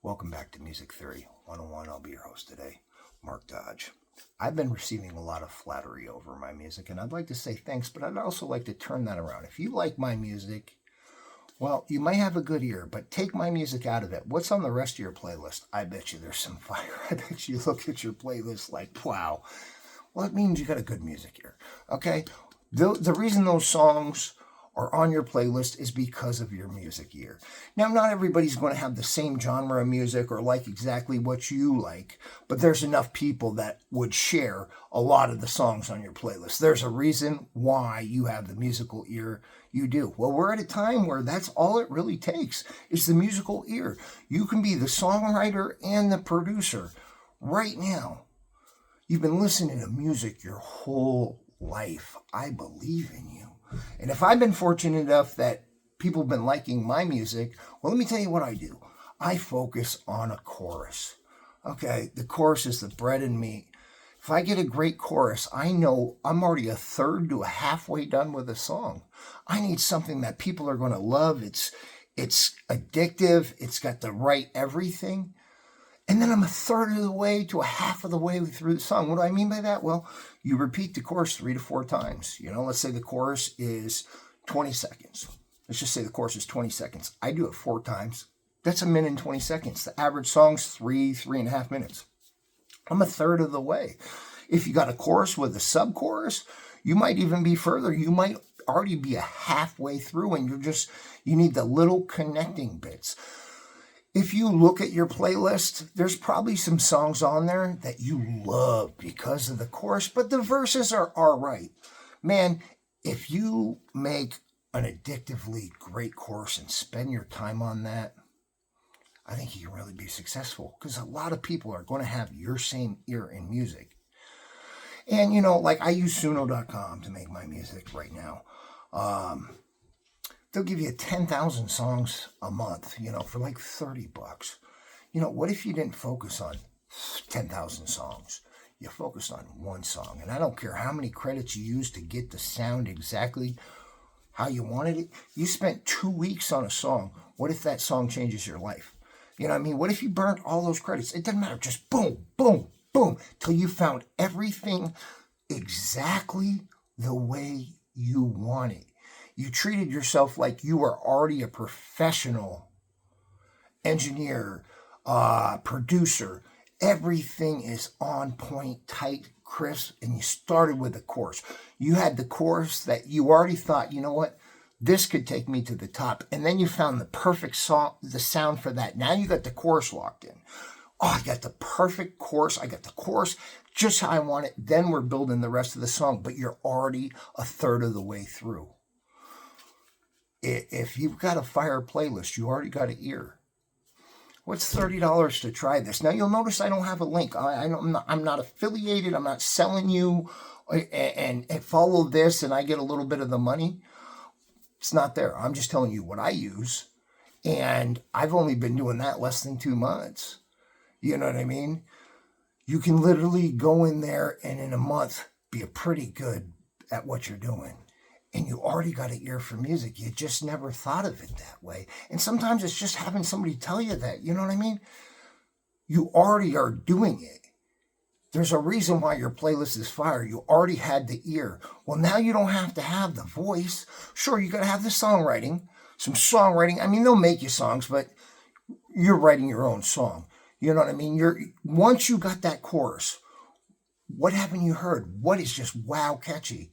Welcome back to Music Theory 101. I'll be your host today, Mark Dodge. I've been receiving a lot of flattery over my music, and I'd like to say thanks, but I'd also like to turn that around. If you like my music, well, you might have a good ear, but take my music out of it. What's on the rest of your playlist? I bet you there's some fire. I bet you look at your playlist like, wow. Well, it means you got a good music ear, okay? The reason those songs are on your playlist is because of your music ear. Now, not everybody's going to have the same genre of music or like exactly what you like, but there's enough people that would share a lot of the songs on your playlist. There's a reason why you have the musical ear you do. Well, we're at a time where that's all it really takes is the musical ear. You can be the songwriter and the producer right now. You've been listening to music your whole life. I believe in you. And if I've been fortunate enough that people have been liking my music, well, let me tell you what I do. I focus on a chorus. Okay, the chorus is the bread and meat. If I get a great chorus, I know I'm already a third to a halfway done with a song. I need something that people are going to love. It's addictive. It's got the right everything. And then I'm a third of the way to a half of the way through the song. What do I mean by that? Well, you repeat the chorus 3 to 4 times. Let's say the chorus is 20 seconds. Let's just say the chorus is 20 seconds. I do it 4 times. That's a minute and 20 seconds. The average song's 3.5 minutes. I'm a third of the way. If you got a chorus with a sub-chorus, you might even be further. You might already be a halfway through and you need the little connecting bits. If you look at your playlist, there's probably some songs on there that you love because of the chorus, but the verses are all right. Man, if you make an addictively great chorus and spend your time on that, I think you can really be successful because a lot of people are going to have your same ear in music. And, like I use Suno.com to make my music right now. They'll give you 10,000 songs a month, for like $30. What if you didn't focus on 10,000 songs? You focused on one song. And I don't care how many credits you use to get the sound exactly how you wanted it. You spent 2 weeks on a song. What if that song changes your life? What if you burnt all those credits? It doesn't matter. Just boom, boom, boom, till you found everything exactly the way you want it. You treated yourself like you were already a professional engineer, producer. Everything is on point, tight, crisp, and you started with the chorus. You had the chorus that you already thought, this could take me to the top. And then you found the perfect song, the sound for that. Now you got the chorus locked in. Oh, I got the perfect chorus. I got the chorus just how I want it. Then we're building the rest of the song, but you're already a third of the way through. If you've got a fire playlist, you already got an ear. What's $30 to try this? Now, you'll notice I don't have a link. I'm not affiliated. I'm not selling you and follow this and I get a little bit of the money. It's not there. I'm just telling you what I use. And I've only been doing that less than 2 months. You know what I mean? You can literally go in there and in a month be pretty good at what you're doing. And you already got an ear for music. You just never thought of it that way. And sometimes it's just having somebody tell you that. You know what I mean? You already are doing it. There's a reason why your playlist is fire. You already had the ear. Well, now you don't have to have the voice. Sure, you got to have the songwriting. Some songwriting. They'll make you songs, but you're writing your own song. You know what I mean? Once you got that chorus, what haven't you heard? What is just wow catchy?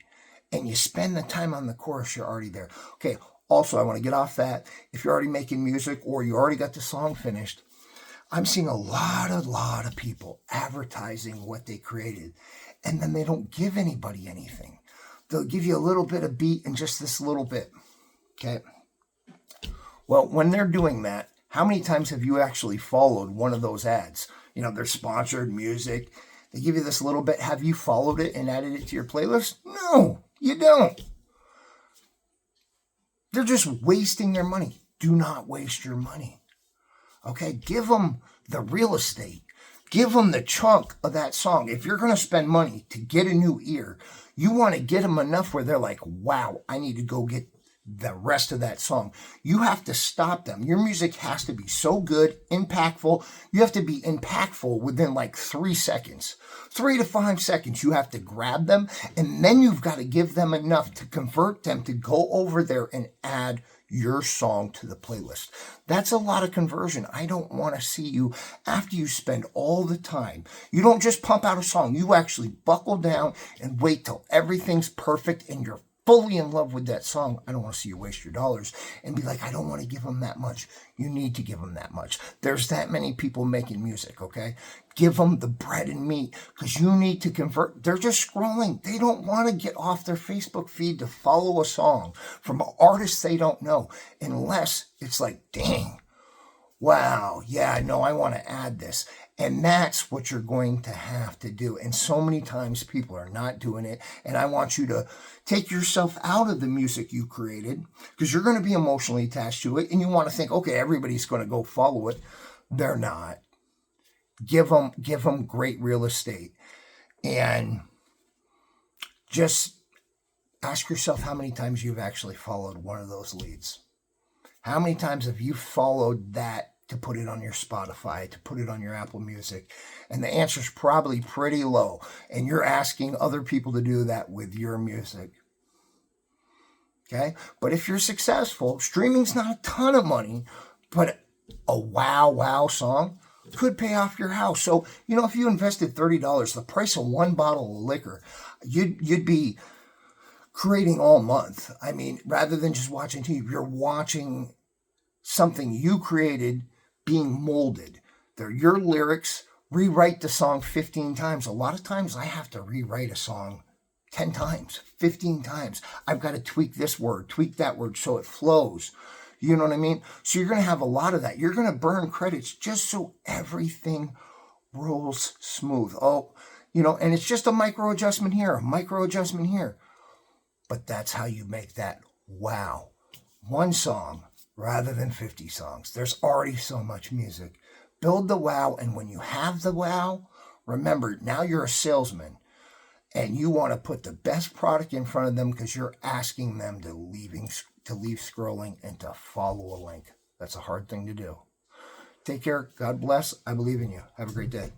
And you spend the time on the chorus, you're already there. Okay, also, I want to get off that. If you're already making music or you already got the song finished, I'm seeing a lot of people advertising what they created, and then they don't give anybody anything. They'll give you a little bit of beat and just this little bit, okay? Well, when they're doing that, how many times have you actually followed one of those ads? They're sponsored music. They give you this little bit. Have you followed it and added it to your playlist? No. You don't. They're just wasting their money. Do not waste your money. Okay? Give them the real estate. Give them the chunk of that song. If you're going to spend money to get a new ear, you want to get them enough where they're like, wow, I need to go get the rest of that song. You have to stop them. Your music has to be so good, impactful. You have to be impactful within like 3 seconds. 3 to 5 seconds, you have to grab them, and then you've got to give them enough to convert them to go over there and add your song to the playlist. That's a lot of conversion. I don't want to see you, after you spend all the time, you don't just pump out a song, you actually buckle down and wait till everything's perfect and you're fully in love with that song. I don't want to see you waste your dollars and be like, I don't want to give them that much. You need to give them that much. There's that many people making music, okay? Give them the bread and meat, because you need to convert. They're just scrolling. They don't want to get off their Facebook feed to follow a song from an artist they don't know, unless it's like, dang, wow, yeah, no, I want to add this. And that's what you're going to have to do. And so many times people are not doing it. And I want you to take yourself out of the music you created, because you're going to be emotionally attached to it. And you want to think, okay, everybody's going to go follow it. They're not. Give them great real estate. And just ask yourself how many times you've actually followed one of those leads. How many times have you followed that to put it on your Spotify, to put it on your Apple Music? And the answer is probably pretty low. And you're asking other people to do that with your music. Okay? But if you're successful, streaming's not a ton of money, but a wow song could pay off your house. So, if you invested $30, the price of one bottle of liquor, you'd be creating all month. I mean, rather than just watching TV, you're watching something you created being molded. They're your lyrics. Rewrite the song 15 times. A lot of times I have to rewrite a song 10 times, 15 times. I've got to tweak this word, tweak that word so it flows. You know what I mean? So you're going to have a lot of that. You're going to burn credits just so everything rolls smooth. And it's just a micro adjustment here, a micro adjustment here. But that's how you make that wow. One song rather than 50 songs. There's already so much music. Build the wow, and when you have the wow, remember, now you're a salesman, and you want to put the best product in front of them because you're asking them to leave scrolling and to follow a link. That's a hard thing to do. Take care. God bless. I believe in you. Have a great day.